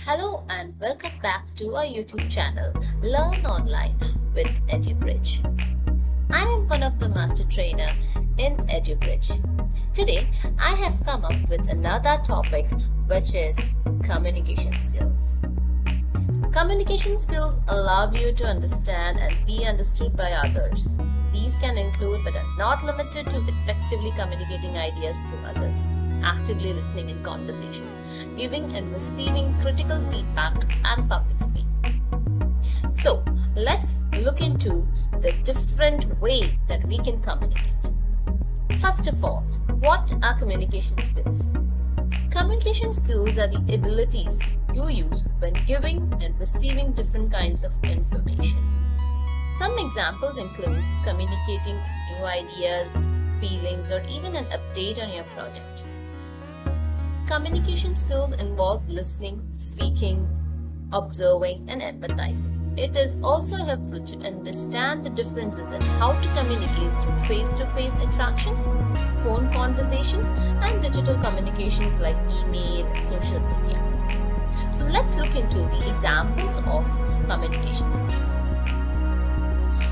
Hello and welcome back to our YouTube channel, Learn Online with EduBridge. I am one of the master trainer in EduBridge. Today, I have come up with another topic, which is communication skills. Communication skills allow you to understand and be understood by others. These can include, but are not limited to, effectively communicating ideas to others, actively listening in conversations, giving and receiving critical feedback, and public speaking. So, let's look into the different way that we can communicate. First of all, what are communication skills? Communication skills are the abilities you use when giving and receiving different kinds of information. Some examples include communicating new ideas, feelings, or even an update on your project. Communication skills involve listening, speaking, observing, and empathizing. It is also helpful to understand the differences in how to communicate through face-to-face interactions, phone conversations, and digital communications like email and social media. So let's look into the examples of communication skills.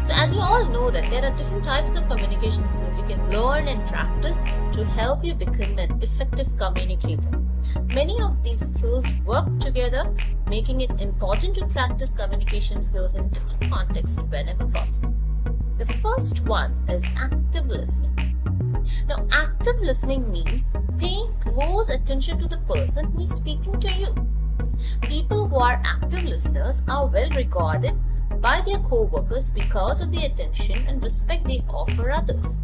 So as you all know that there are different types of communication skills you can learn and practice to help you become an effective communicator. Many of these skills work together, making it important to practice communication skills in different contexts whenever possible. The first one is active listening. Now, active listening means paying close attention to the person who is speaking to you. People who are active listeners are well regarded by their co-workers because of the attention and respect they offer others.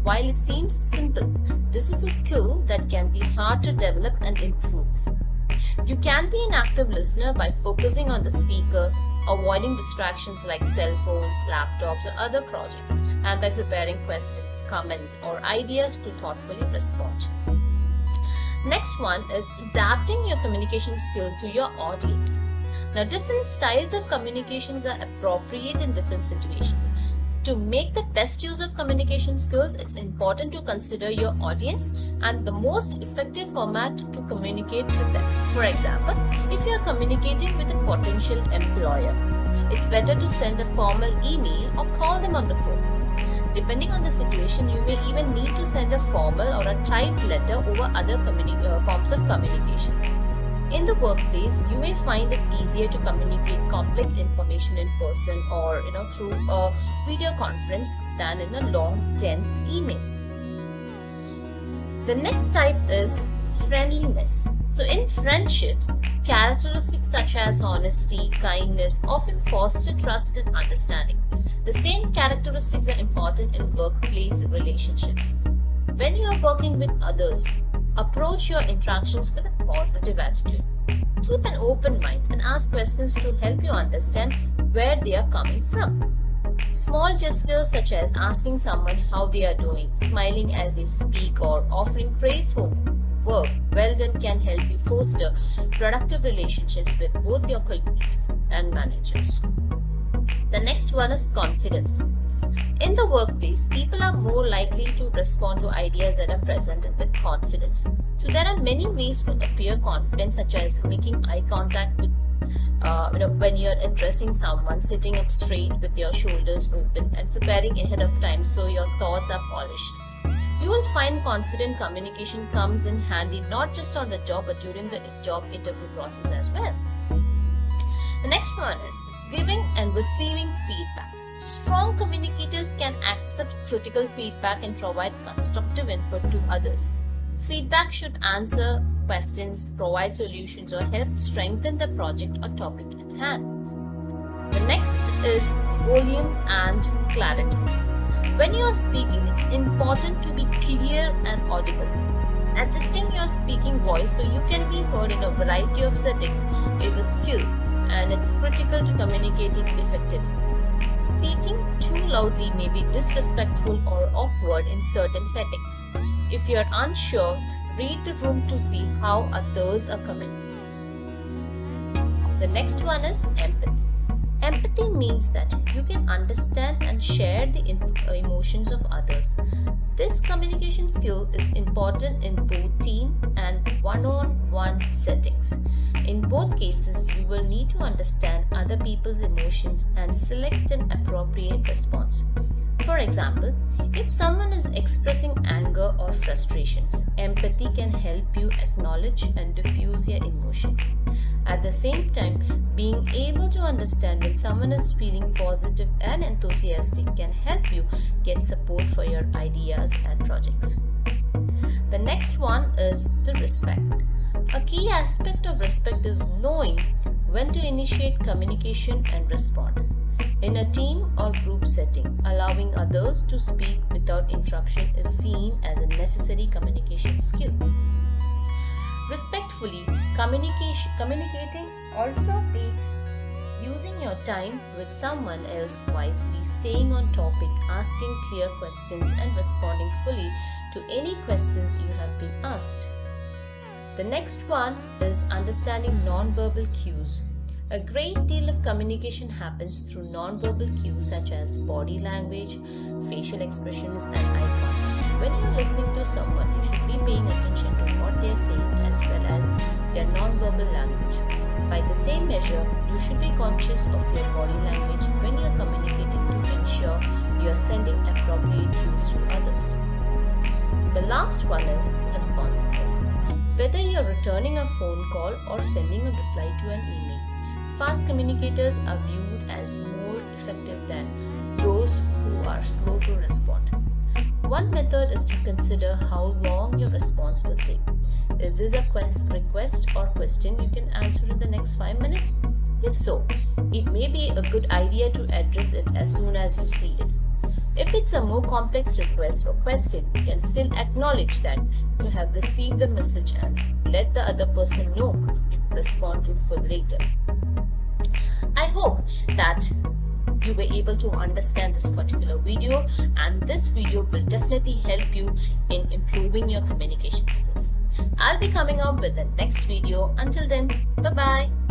While it seems simple, this is a skill that can be hard to develop and improve. You can be an active listener by focusing on the speaker, avoiding distractions like cell phones, laptops, or other projects, and by preparing questions, comments, or ideas to thoughtfully respond. Next one is adapting your communication skill to your audience. Now, different styles of communications are appropriate in different situations. To make the best use of communication skills, it's important to consider your audience and the most effective format to communicate with them. For example, if you are communicating with a potential employer, it's better to send a formal email or call them on the phone. Depending on the situation, you may even need to send a formal or a typed letter over other forms of communication. In the workplace, you may find it's easier to communicate complex information in person or through a video conference than in a long, dense email. The next type is friendliness. So in friendships, characteristics such as honesty, kindness often foster trust and understanding. The same characteristics are important in workplace relationships. When you are working with others, approach your interactions with a positive attitude. Keep an open mind and ask questions to help you understand where they are coming from. Small gestures such as asking someone how they are doing, smiling as they speak, or offering praise for work well done can help you foster productive relationships with both your colleagues and managers. The next one is confidence. In the workplace, people are more likely to respond to ideas that are presented with confidence. So there are many ways to appear confident, such as making eye contact with, when you're addressing someone, sitting up straight with your shoulders open, and preparing ahead of time so your thoughts are polished. You will find confident communication comes in handy not just on the job but during the job interview process as well. The next one is giving and receiving feedback. Strong communicators can accept critical feedback and provide constructive input to others. Feedback should answer questions, provide solutions, or help strengthen the project or topic at hand. The next is volume and clarity. When you are speaking, it's important to be clear and audible. Adjusting your speaking voice so you can be heard in a variety of settings is a skill, and it's critical to communicating effectively. Speaking too loudly may be disrespectful or awkward in certain settings. If you are unsure, read the room to see how others are communicating. The next one is empathy. Empathy means that you can understand and share the emotions of others. This communication skill is important in both team and one-on-one settings. In both cases, you will need to understand other people's emotions and select an appropriate response. For example, if someone is expressing anger or frustrations, empathy can help you acknowledge and diffuse your emotion. At the same time, being able to understand when someone is feeling positive and enthusiastic can help you get support for your ideas and projects. The next one is the respect. A key aspect of respect is knowing when to initiate communication and respond. In a team or group setting, allowing others to speak without interruption is seen as a necessary communication skill. Respectfully, communicating also means using your time with someone else wisely, staying on topic, asking clear questions, and responding fully to any questions you have been asked. The next one is understanding nonverbal cues. A great deal of communication happens through nonverbal cues such as body language, facial expressions, and eye contact. When you're listening to someone, you should be paying attention to what they're saying as well as their nonverbal language. By the same measure, you should be conscious of your body language when you're communicating to ensure you are sending appropriate cues to others. The last one is responsiveness. Whether you're returning a phone call or sending a reply to an email, fast communicators are viewed as more effective than those who are slow to respond. One method is to consider how long your response will take. Is this a request or question you can answer in the next 5 minutes? If so, it may be a good idea to address it as soon as you see it. If it's a more complex request or question, you can still acknowledge that you have received the message and let the other person know you respond in full later. I hope that you were able to understand this particular video, and this video will definitely help you in improving your communication skills. I'll be coming up with the next video. Until then, bye-bye.